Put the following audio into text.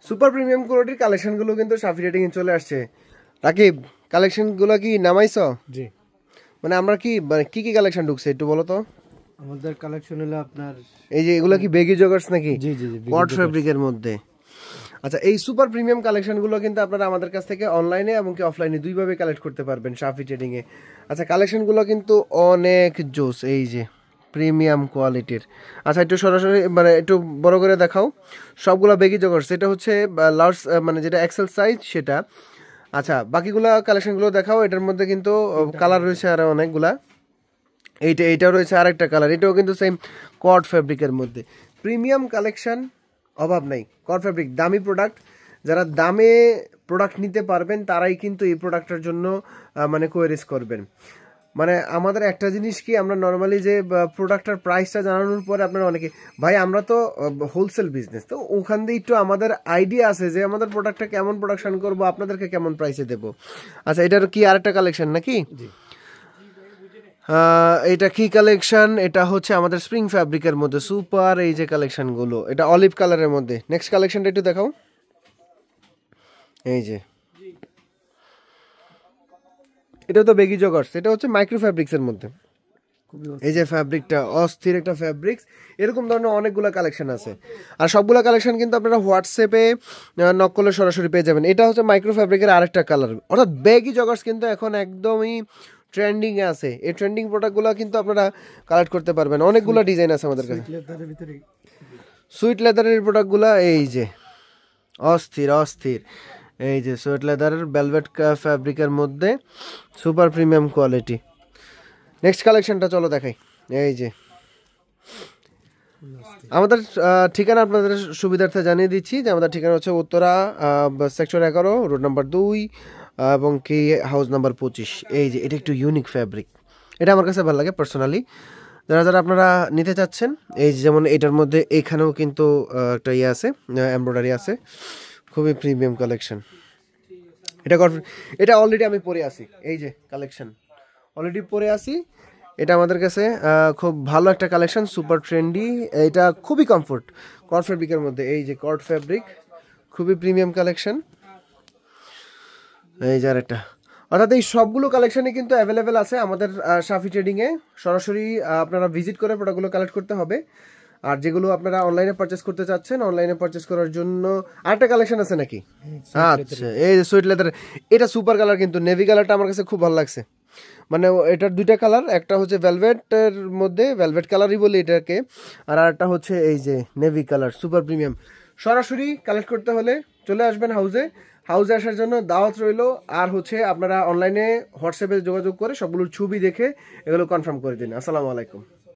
Super premium কোয়ালিটির কালেকশনগুলো কিন্তু সাফি ট্রেডিং এ চলে আসছে। রাকিব, কালেকশনগুলো কি নামাইছো? জি, মানে আমরা কি কি কি কালেকশন ঢুকছে একটু বলো তো। আমাদের কালেকশন হলো আপনার এই যে এগুলো কি বেগি জগার্স নাকি? জি জি জি কট ফ্যাব্রিকের মধ্যে। আচ্ছা, এই সুপার প্রিমিয়াম কালেকশনগুলো কিন্তু আপনারা আমাদের কাছ থেকে অনলাইনে এবং কি অফলাইনে দুইভাবে কালেক্ট করতে পারবেন সাফি ট্রেডিং এ। আচ্ছা, কালেকশনগুলো কিন্তু অনেক জোস, এই যে প্রিমিয়াম কোয়ালিটির। আচ্ছা, একটু সরাসরি মানে একটু বড় করে দেখাও। সবগুলো বেগি জগার্স, এটা হচ্ছে লার্জ মানে যেটা এক্সেল সাইজ সেটা। আচ্ছা, বাকিগুলা কালেকশনগুলো দেখাও। এটার মধ্যে কিন্তু কালার রয়েছে আরো অনেকগুলা। এইটাও রয়েছে আরেকটা কালার, এটাও কিন্তু সেম কট ফ্যাব্রিকের মধ্যে। প্রিমিয়াম কালেকশন অভাব নাই। কট ফ্যাব্রিক দামি প্রোডাক্ট, যারা দামে প্রোডাক্ট নিতে পারবেন তারাই কিন্তু এই প্রোডাক্টের জন্য মানে কোয়ারিজ করবেন। মানে আমাদের একটা জিনিস কি, আমরা নর্মালি যে প্রোডাক্টের প্রাইসটা জানানোর পরে আপনারা অনেকে, ভাই আমরা তো হোলসেল বিজনেস, তো ওখান দিয়ে একটু আমাদের আইডিয়া আছে যে আমাদের প্রোডাক্টটা কেমন প্রোডাকশন করবো, আপনাদেরকে কেমন প্রাইসে দেবো। আচ্ছা, এটার কি আরেকটা কালেকশন নাকি? এটা কি কালেকশন? এটা হচ্ছে আমাদের স্প্রিং ফ্যাব্রিকের মধ্যে সুপার এই যে কালেকশনগুলো, এটা অলিভ কালারের মধ্যে। নেক্সট কালেকশনটা একটু দেখাও। এই যে এটা তো বেগি জগার্স, এটা হচ্ছে মাইক্রো ফ্যাব্রিক্সের মধ্যে। এই যে ফ্যাব্রিকটা অস্থির একটা ফ্যাব্রিক্স। এরকম ধরনের অনেকগুলো কালেকশন আছে, আর সবগুলো কালেকশন কিন্তু আপনারা হোয়াটসঅ্যাপে নক করলে সরাসরি পেয়ে যাবেন। এটা হচ্ছে মাইক্রো ফ্যাব্রিকের আরেকটা কালার, অর্থাৎ বেগি জগার্স কিন্তু এখন একদমই ট্রেন্ডিং এ আছে। এই ট্রেন্ডিং প্রোডাক্টগুলো কিন্তু আপনারা কালেক্ট করতে পারবেন। অনেকগুলো ডিজাইন আছে আমাদের কাছে সুইট লেদারের প্রোডাক্টগুলো। এই যে অস্থির অস্থির, এই যে সুইট লেদারের ভেলভেট ফ্যাব্রিকের মধ্যে সুপার প্রিমিয়াম কোয়ালিটি। নেক্সট কালেকশনটা চলো দেখাই। এই যে আমাদের ঠিকানা আপনাদের সুবিধার্থে জানিয়ে দিচ্ছি যে আমাদের ঠিকানা হচ্ছে উত্তরা সেক্টর 11 রোড নাম্বার 2 এবং কি হাউস নাম্বার 25। এই যে এটা একটু ইউনিক ফ্যাব্রিক, এটা আমার কাছে ভালো লাগে পার্সোনালি। যারা যারা আপনারা নিতে চাচ্ছেন, এই যেমন এটার মধ্যে এখানেও কিন্তু একটা ইয়ে আছে, এমব্রয়ডারি আছে, খুবই প্রিমিয়াম কালেকশন। এটা অলরেডি আমি পরে আসি, এই যে কালেকশন অলরেডি পরে আসি। এটা আমাদের কাছে খুব ভালো একটা কালেকশন, সুপার ট্রেন্ডি। এটা খুবই কমফোর্ট, কট ফ্যাব্রিকের মধ্যে। এই যে কট ফ্যাব্রিক, খুবই প্রিমিয়াম কালেকশন। এই যে আরেকটা, অর্থাৎ এই সবগুলো কালেকশনই কিন্তু অ্যাভেলেবেল আছে আমাদের সাফি ট্রেডিংয়ে। সরাসরি আপনারা ভিজিট করে প্রোডাক্টগুলো কালেক্ট করতে হবে। আর যেগুলো আপনারা অনলাইনে পারচেস করতে চাচ্ছেন, অনলাইনে পারচেস করার জন্য আরেকটা কালেকশন আছে নাকি? আচ্ছা, এই যে সুইট লেদার, এটা সুপার কালার, কিন্তু নেভি কালারটা আমার কাছে খুব ভালো লাগছে। মানে এটার দুইটা কালার, একটা হচ্ছে ভেলভেটের মধ্যে, ভেলভেট কালারই বলি এটাকে, আর আরেকটা হচ্ছে এই যে নেভি কালার, সুপার প্রিমিয়াম। সরাসরি কালেক্ট করতে হলে চলে আসবেন হাউসে। হাউসে আসার জন্য দাওয়াত রইল। আর হচ্ছে আপনারা অনলাইনে হোয়াটসঅ্যাপে যোগাযোগ করে সবগুলোর ছবি দেখে এগুলো কনফার্ম করে দিন। আসসালামু আলাইকুম।